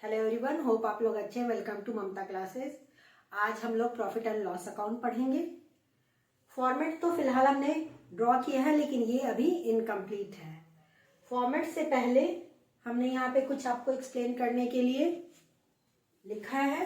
Hello everyone, hope आप लोग अच्छे हैं। Welcome to Mamta classes. आज हम लोग प्रॉफिट एंड लॉस अकाउंट पढ़ेंगे। फॉर्मेट तो फिलहाल हमने ड्रॉ किया है, लेकिन ये अभी इनकम्प्लीट है। फॉर्मेट से पहले हमने यहाँ पे कुछ आपको एक्सप्लेन करने के लिए लिखा है।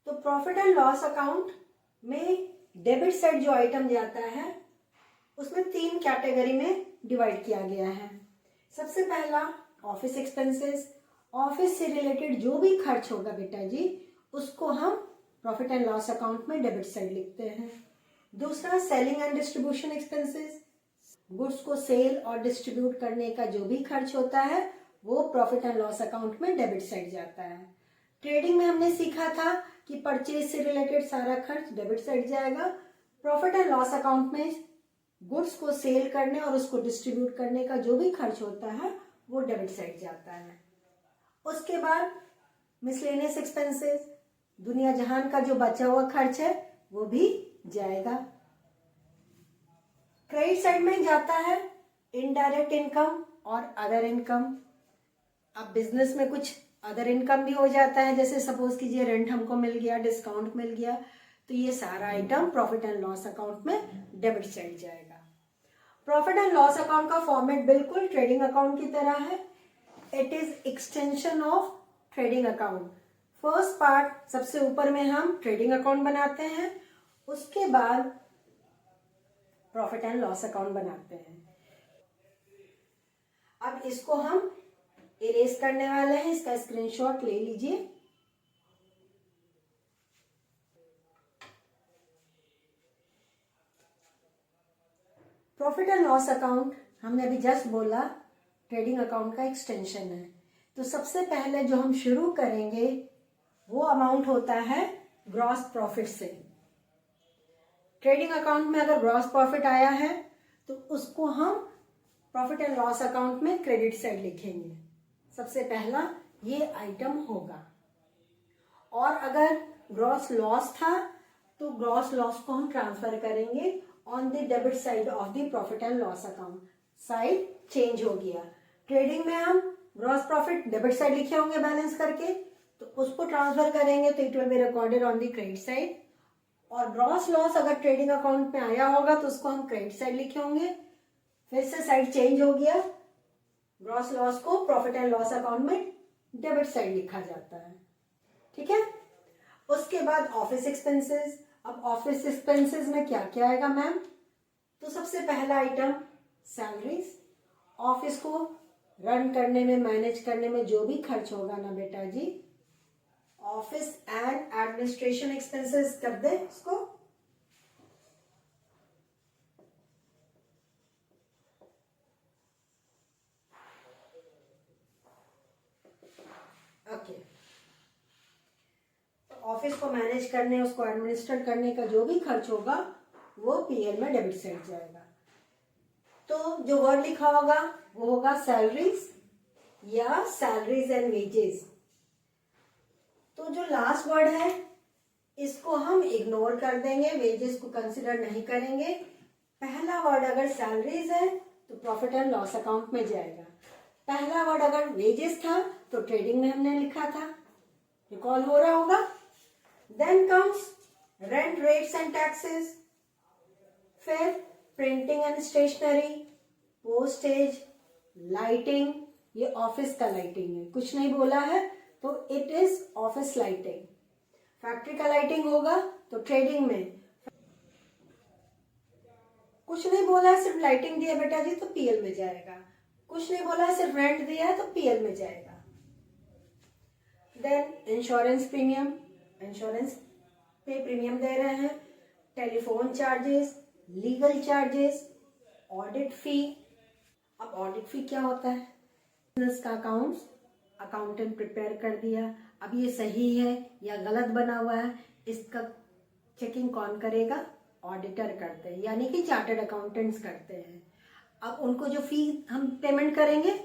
तो प्रॉफिट एंड लॉस अकाउंट में डेबिट साइड जो आइटम जाता है उसमें 3 कैटेगरी में डिवाइड किया गया है। सबसे पहला ऑफिस एक्सपेंसेस। ऑफिस से रिलेटेड जो भी खर्च होगा बेटा जी, उसको हम प्रॉफिट एंड लॉस अकाउंट में डेबिट साइड लिखते हैं। दूसरा selling and distribution expenses. Goods को सेल और डिस्ट्रीब्यूट करने का जो भी खर्च होता है वो प्रॉफिट एंड लॉस अकाउंट में डेबिट साइड जाता है। ट्रेडिंग में हमने सीखा था कि परचेज से रिलेटेड सारा खर्च डेबिट साइड जाएगा। प्रॉफिट एंड लॉस अकाउंट में गुड्स को सेल करने और उसको डिस्ट्रीब्यूट करने का जो भी खर्च होता है वो डेबिट साइड जाता है। उसके बाद मिसलेनियस एक्सपेंसेस, दुनिया जहान का जो बचा हुआ खर्च है वो भी जाएगा। क्रेडिट साइड में जाता है इनडायरेक्ट इनकम और अदर इनकम। अब बिजनेस में कुछ अदर इनकम भी हो जाता है, जैसे सपोज कीजिए रेंट हमको मिल गया, डिस्काउंट मिल गया, तो ये सारा item profit and loss account में डेबिट साइड जाएगा। प्रॉफिट एंड लॉस अकाउंट का फॉर्मेट बिल्कुल ट्रेडिंग अकाउंट की तरह है। It is extension of trading account. First part सबसे ऊपर में हम ट्रेडिंग अकाउंट बनाते हैं, उसके बाद प्रॉफिट एंड लॉस अकाउंट बनाते हैं। अब इसको हम इरेज करने वाले हैं, इसका स्क्रीनशॉट ले लीजिए। प्रॉफिट एंड लॉस अकाउंट हमने अभी जस्ट बोला ट्रेडिंग अकाउंट का एक्सटेंशन है। तो सबसे पहले जो हम शुरू करेंगे वो अमाउंट होता है ग्रॉस प्रॉफिट से। ट्रेडिंग अकाउंट में अगर ग्रॉस प्रॉफिट आया है तो उसको हम प्रॉफिट एंड लॉस अकाउंट में क्रेडिट साइड लिखेंगे। सबसे पहला ये आइटम होगा। और अगर ग्रॉस लॉस था तो ग्रॉस लॉस को हम ट्रांसफर करेंगे on the debit side of the profit and loss account. Side change हो गया। ट्रेडिंग में हम ग्रॉस प्रॉफिट डेबिट साइड लिखे होंगे बैलेंस करके, तो उसको ट्रांसफर करेंगे तो it will be recorded on the credit side. और ग्रॉस लॉस अगर ट्रेडिंग अकाउंट में आया होगा तो उसको हम क्रेडिट साइड लिखे होंगे। फिर से साइड चेंज हो गया, ग्रॉस लॉस को प्रॉफिट एंड लॉस अकाउंट में डेबिट साइड लिखा जाता है। ठीक है। उसके बाद ऑफिस एक्सपेंसेस। अब ऑफिस एक्सपेंसेस में क्या क्या आएगा मैम? तो सबसे पहला आइटम सैलरीज। ऑफिस को रन करने में, मैनेज करने में जो भी खर्च होगा ना बेटा जी, ऑफिस एंड एडमिनिस्ट्रेशन एक्सपेंसेस कर दे इसको। ओके। ऑफिस को मैनेज करने, उसको एडमिनिस्ट्रेट करने का जो भी खर्च होगा वो पीएल में डेबिट साइड जाएगा। तो जो वर्ड लिखा होगा वो होगा सैलरीज या सैलरीज एंड वेजेस। तो जो लास्ट वर्ड है इसको हम इग्नोर कर देंगे, वेजेस को कंसिडर नहीं करेंगे। पहला वर्ड अगर सैलरीज है तो प्रॉफिट एंड लॉस अकाउंट में जाएगा। पहला वर्ड अगर वेजेस था तो ट्रेडिंग में हमने लिखा था, रिकॉल हो रहा होगा। Then comes rent, rates and taxes. फिर printing and stationery, postage, lighting. ये ऑफिस का लाइटिंग है, कुछ नहीं बोला है तो it is office lighting. Factory का लाइटिंग होगा तो ट्रेडिंग में, कुछ नहीं बोला है सिर्फ लाइटिंग दिया बेटा जी तो पीएल में जाएगा। कुछ नहीं बोला है सिर्फ रेंट दिया है तो पीएल में जाएगा। देन इंश्योरेंस प्रीमियम, इंश्योरेंस पे प्रीमियम दे रहे हैं। Telephone charges, legal charges, audit fee. अब ऑडिट फी क्या होता है? बिजनेस का अकाउंट्स अकाउंटेंट प्रिपेयर कर दिया, अब ये सही है या गलत बना हुआ है, इसका चेकिंग कौन करेगा? ऑडिटर करते हैं, यानी कि चार्टर्ड अकाउंटेंट्स करते हैं। अब उनको जो फी हम पेमेंट करेंगे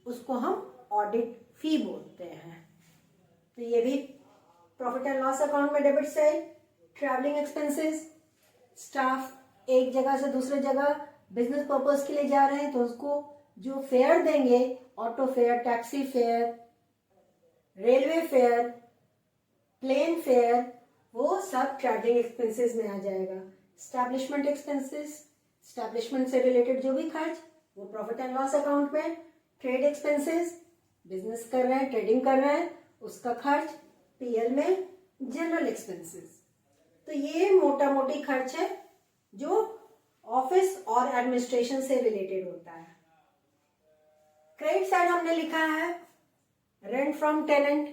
उसको हम ऑडिट फी बोलते हैं। तो ये भी प्रॉफिट एंड लॉस अकाउंट में debit side. Travelling expenses, staff एक जगह से दूसरे जगह बिजनेस पर्पस के लिए जा रहे हैं तो उसको जो फेयर देंगे, auto fare, taxi fare, railway fare, plane fare, वो सब ट्रैवलिंग एक्सपेंसेस में आ जाएगा। स्टैब्लिशमेंट एक्सपेंसेस, स्टैब्लिशमेंट से रिलेटेड जो भी खर्च वो प्रॉफिट एंड लॉस अकाउंट में। ट्रेड एक्सपेंसेस, बिजनेस कर रहे हैं, ट्रेडिंग कर रहे हैं, उसका खर्च पीएल में। जनरल एक्सपेंसेस, तो ये मोटा मोटी खर्च है जो ऑफिस और एडमिनिस्ट्रेशन से रिलेटेड होता है। क्रेडिट साइड हमने लिखा है रेंट फ्रॉम टेनेंट,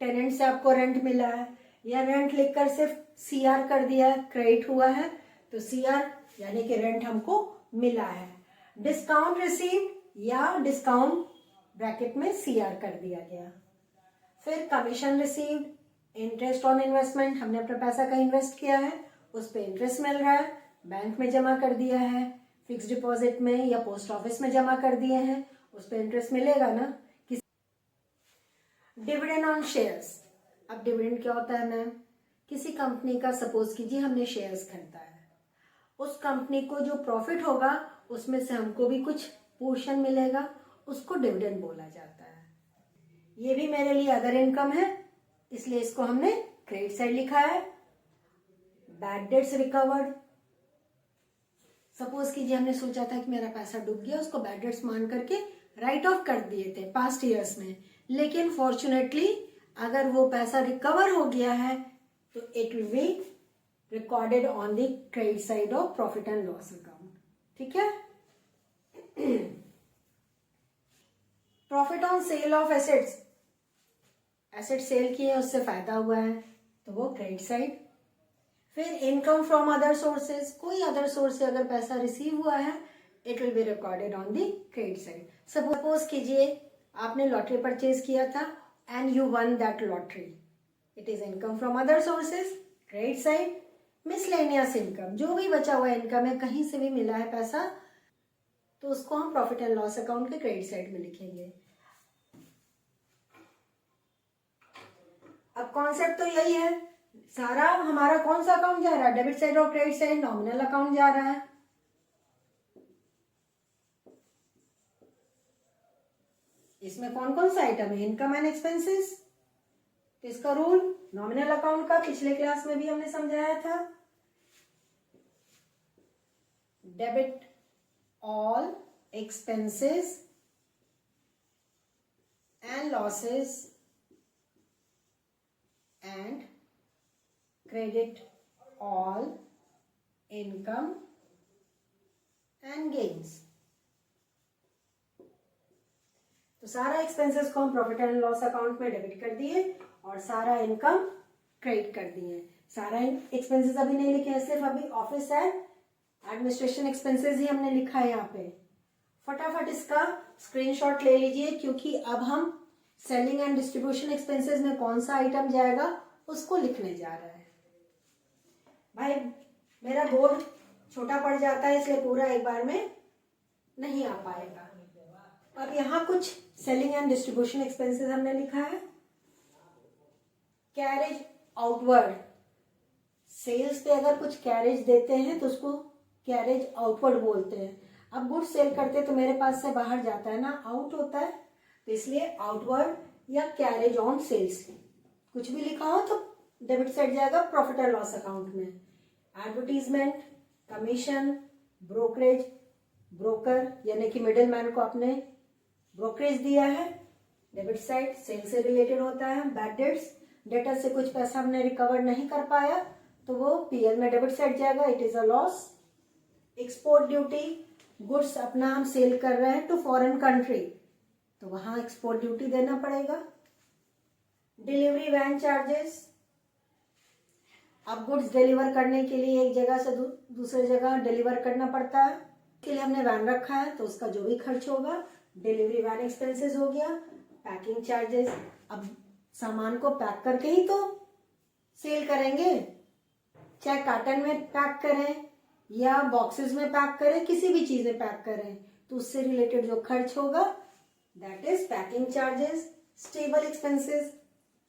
टेनेंट से आपको रेंट मिला है, या रेंट लिखकर सिर्फ सीआर कर दिया है, क्रेडिट हुआ है तो सीआर यानी कि रेंट हमको मिला है। डिस्काउंट रिसीव या डिस्काउंट ब्रैकेट में सीआर कर दिया गया। फिर commission received, interest on investment, हमने अपना पैसा कहीं इन्वेस्ट किया है, उस पर इंटरेस्ट मिल रहा है, बैंक में जमा कर दिया है, फिक्स डिपॉजिट में या पोस्ट ऑफिस में जमा कर दिए हैं, उस पर इंटरेस्ट मिलेगा ना। डिविडेंड ऑन शेयर्स, अब डिविडेंड क्या होता है मैम? किसी कंपनी का सपोज कीजिए हमने शेयर्स खरीदा है, उस कंपनी को जो प्रॉफिट होगा उसमें से हमको भी कुछ पोर्शन मिलेगा, उसको डिविडेंड बोला जाता है। ये भी मेरे लिए अदर इनकम है, इसलिए इसको हमने क्रेडिट साइड लिखा है। बैड डेट्स रिकवर्ड, सपोज कीजिए हमने सोचा था कि मेरा पैसा डूब गया, उसको बैड डेट्स मान करके राइट ऑफ कर दिए थे पास्ट ईयर्स में, लेकिन फॉर्चुनेटली अगर वो पैसा रिकवर हो गया है तो it will be recorded on the credit side of profit and loss account. ठीक है। Profit on sale of assets, asset sale किए उससे फायदा हुआ है तो वो क्रेडिट साइड। फिर इनकम फ्रॉम अदर सोर्सेज, कोई अदर सोर्स से अगर पैसा रिसीव हुआ है it will be recorded on the credit side. Suppose कीजिए आपने लॉटरी परचेज किया था and you won that lottery, it is income from other sources, credit side. Miscellaneous income, जो भी बचा हुआ इनकम है, कहीं से भी मिला है पैसा, तो उसको हम प्रॉफिट एंड लॉस अकाउंट के क्रेडिट साइड में लिखेंगे। अब कॉन्सेप्ट तो यही है, सारा हमारा कौन सा अकाउंट जा रहा है? डेबिट साइड और क्रेडिट साइड, नॉमिनल अकाउंट जा रहा है। इसमें कौन कौन सा आइटम है? Income and expenses. तो इसका रूल नॉमिनल अकाउंट का पिछले क्लास में भी हमने समझाया था। Debit all expenses and losses and credit all income and gains। तो सारा एक्सपेंसेस को हम प्रॉफिट एंड लॉस अकाउंट में डेबिट कर दिए और सारा इनकम क्रेडिट कर दिए। सारा एक्सपेंसेस अभी नहीं लिखे हैं, सिर्फ अभी ऑफिस एंड एडमिनिस्ट्रेशन एक्सपेंसेस ही हमने लिखा है यहाँ पे। फटाफट इसका स्क्रीनशॉट ले लीजिए, क्योंकि अब हम सेलिंग एंड डिस्ट्रीब्यूशन एक्सपेंसेस में कौन सा आइटम जाएगा उसको लिखने जा रहा है। भाई मेरा बोर्ड छोटा पड़ जाता है, इसलिए पूरा एक बार में नहीं आ पाएगा। अब यहाँ कुछ सेलिंग एंड डिस्ट्रीब्यूशन एक्सपेंसेस हमने लिखा है। कैरेज आउटवर्ड, सेल्स पे अगर कुछ कैरेज देते हैं तो उसको कैरेज आउटवर्ड बोलते हैं। अब गुड्स सेल करते तो मेरे पास से बाहर जाता है ना, आउट होता है, तो इसलिए आउटवर्ड या कैरेज ऑन सेल्स कुछ भी लिखा हो तो डेबिट साइड जाएगा प्रॉफिट एंड लॉस अकाउंट में। एडवर्टीजमेंट, कमीशन, ब्रोकरेज, ब्रोकर यानी कि मिडिल मैन को आपने ब्रोकरेज दिया है, डेबिट साइड सेल से रिलेटेड होता है। बैड डेट्स, डेटर से कुछ पैसा हमने रिकवर नहीं कर पाया तो वो पीएल में डेबिट साइड जाएगा, it is a loss. Export duty, goods अपना हम सेल कर रहे हैं टू फॉरेन कंट्री तो वहां एक्सपोर्ट ड्यूटी देना पड़ेगा। डिलीवरी वैन चार्जेस, अब गुड्स डिलीवर करने के लिए एक जगह से दूसरे जगह डिलीवर करना पड़ता है, के लिए हमने वैन रखा है तो उसका जो भी खर्च होगा डिलीवरी वैन एक्सपेंसेस हो गया। पैकिंग चार्जेस, अब सामान को पैक करके ही तो सेल करेंगे, चाहे कार्टन में पैक करें या बॉक्सेस में पैक करें, किसी भी चीज में पैक करें तो उससे रिलेटेड जो खर्च होगा that is packing charges. Stable expenses,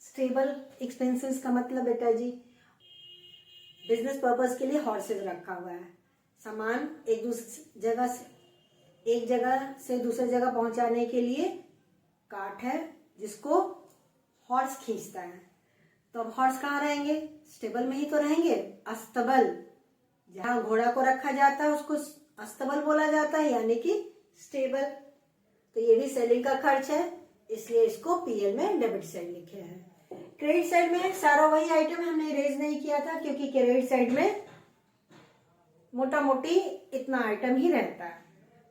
stable expenses का मतलब बेटा जी बिजनेस पर्पस के लिए हॉर्सेज रखा हुआ है, सामान एक जगह से दूसरी जगह पहुंचाने के लिए कार्ट है जिसको हॉर्स खींचता है, तो अब हॉर्स कहाँ रहेंगे? स्टेबल में ही तो रहेंगे। अस्तबल, जहाँ घोड़ा को रखा जाता है उसको अस्तबल बोला जाता है, यानी कि स्टेबल। तो ये भी सेलिंग का खर्च है, इसलिए इसको पीएल में डेबिट साइड लिखे हैं। क्रेडिट साइड में सारा वही आइटम हमने इरेज नहीं किया था, क्योंकि क्रेडिट साइड में मोटा मोटी इतना आइटम ही रहता है।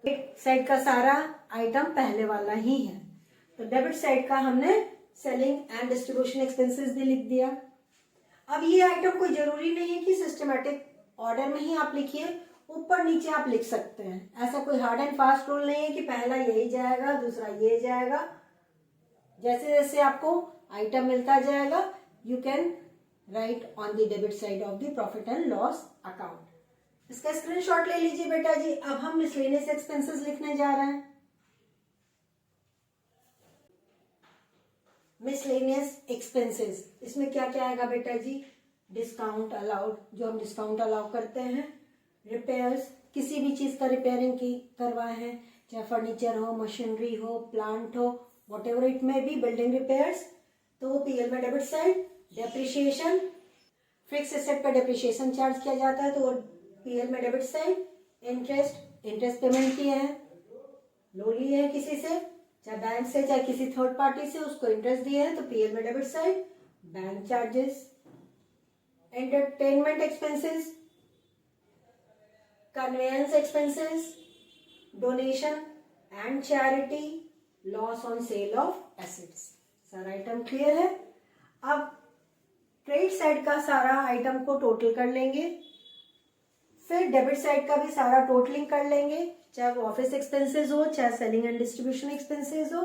क्रेडिट साइड का सारा आइटम पहले वाला ही है। तो डेबिट साइड का हमने सेलिंग एंड डिस्ट्रीब्यूशन एक्सपेंसेस भी लिख दिया। अब ये आइटम कोई जरूरी नहीं है कि सिस्टमेटिक ऑर्डर में ही आप लिखिए, ऊपर नीचे आप लिख सकते हैं। ऐसा कोई हार्ड एंड फास्ट रूल नहीं है कि पहला यही जाएगा दूसरा ये जाएगा। जैसे जैसे आपको आइटम मिलता जाएगा, you can write on the debit side of the profit and loss account. इसका स्क्रीनशॉट ले लीजिए बेटा जी। अब हम मिसलेनियस एक्सपेंसेस लिखने जा रहे हैं। मिसलेनियस एक्सपेंसेस, इसमें क्या क्या आएगा बेटा जी? डिस्काउंट अलाउड, जो हम डिस्काउंट अलाउ करते हैं। रिपेयर्स, किसी भी चीज का रिपेयरिंग की करवाए हैं, चाहे फर्नीचर हो, मशीनरी हो, प्लांट हो, वॉट एवर इट में बी, बिल्डिंग रिपेयर्स, तो वो पीएल में debit side. Depreciation, fix asset पर डेप्रिशिएशन चार्ज किया जाता है, तो वो पीएल में debit side. Interest, interest payment किए हैं, लोन लिए है किसी से, चाहे बैंक से चाहे किसी थर्ड पार्टी से, उसको इंटरेस्ट दिए हैं, तो पीएल में debit side. Bank charges, entertainment expenses, conveyance expenses, donation and charity, loss on sale of assets. सारा आइटम क्लियर है। अब क्रेडिट साइड का सारा आइटम को टोटल कर लेंगे, फिर डेबिट साइड का भी सारा टोटलिंग कर लेंगे, चाहे वो ऑफिस एक्सपेंसेस हो, चाहे सेलिंग एंड डिस्ट्रीब्यूशन एक्सपेंसेस हो,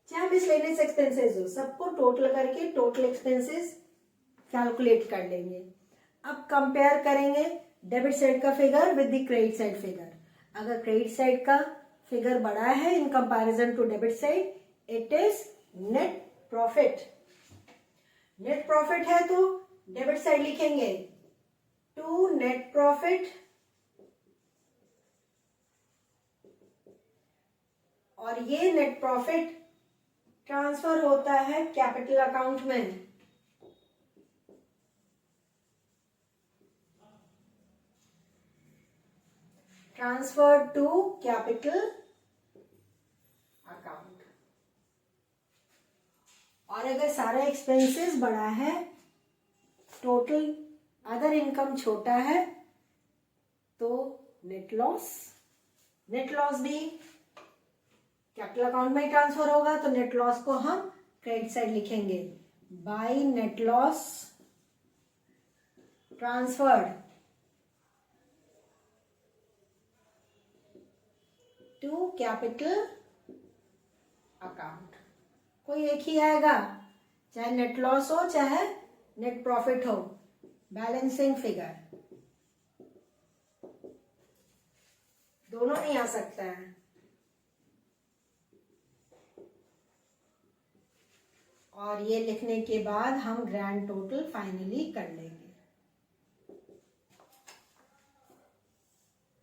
चाहे मिसलेनियस एक्सपेंसेस हो, सबको टोटल करके टोटल एक्सपेंसेस कैलकुलेट कर लेंगे। अब कंपेयर करेंगे डेबिट साइड का figure with the credit side figure. अगर क्रेडिट साइड का फिगर बड़ा है in comparison to debit side, it is net profit. Net profit है तो डेबिट साइड लिखेंगे टू नेट प्रॉफिट, और ये नेट प्रॉफिट ट्रांसफर होता है कैपिटल अकाउंट में। Transfer to capital account. और अगर सारा एक्सपेंसेस बड़ा है, टोटल अदर इनकम छोटा है, तो नेट लॉस। नेट लॉस भी कैपिटल अकाउंट में ही ट्रांसफर होगा, तो नेट लॉस को हम क्रेडिट साइड लिखेंगे। By net loss transferred to capital account. कोई एक ही आएगा, चाहे नेट लॉस हो चाहे नेट प्रॉफिट हो, बैलेंसिंग फिगर दोनों नहीं आ सकता है। और ये लिखने के बाद हम ग्रैंड टोटल फाइनली कर लेंगे।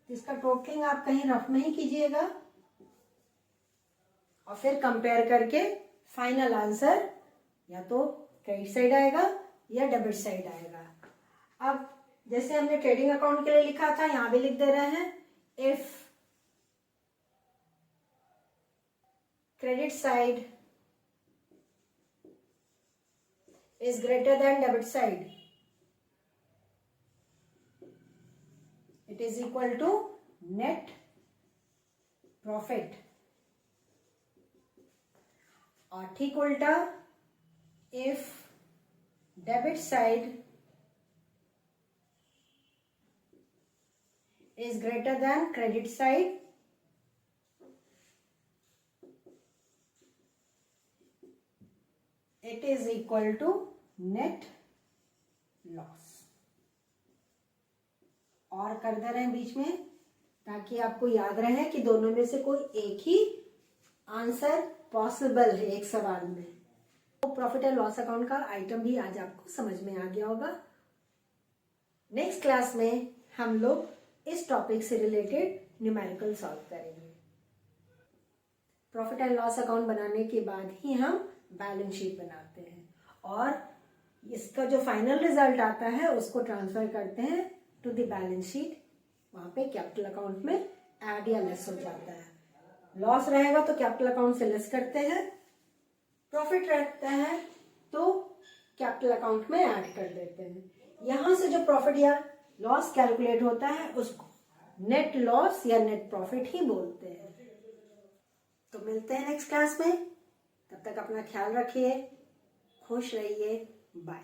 इसका टोटलिंग आप कहीं रफ में ही कीजिएगा, और फिर कंपेयर करके फाइनल आंसर या तो क्रेडिट साइड आएगा या डेबिट साइड आएगा। अब जैसे हमने ट्रेडिंग अकाउंट के लिए लिखा था, यहां भी लिख दे रहे हैं, if credit side is greater than debit side, it is equal to net profit। और ठीक उल्टा, if debit side is greater than credit side, it is equal to net loss। और कर दे रहे हैं बीच में, ताकि आपको याद रहे कि दोनों में से कोई एक ही आंसर पॉसिबल है एक सवाल में। तो प्रॉफिट एंड लॉस अकाउंट का आइटम भी आज आपको समझ में आ गया होगा। नेक्स्ट क्लास में हम लोग इस टॉपिक से रिलेटेड न्यूमेरिकल सॉल्व करेंगे। प्रॉफिट एंड लॉस अकाउंट बनाने के बाद ही हम बैलेंस शीट बनाते हैं और इसका जो फाइनल रिजल्ट आता है उसको ट्रांसफर करते हैं टू द बैलेंस शीट। वहां पे कैपिटल अकाउंट में ऐड या लेस हो जाता है। लॉस रहेगा तो कैपिटल अकाउंट से लेस करते हैं, प्रॉफिट रहता है तो कैपिटल अकाउंट में ऐड कर देते हैं। यहां से जो प्रॉफिट या लॉस कैलकुलेट होता है उसको नेट लॉस या नेट प्रॉफिट ही बोलते हैं। तो मिलते हैं नेक्स्ट क्लास में, तब तक अपना ख्याल रखिए, खुश रहिए, बाय।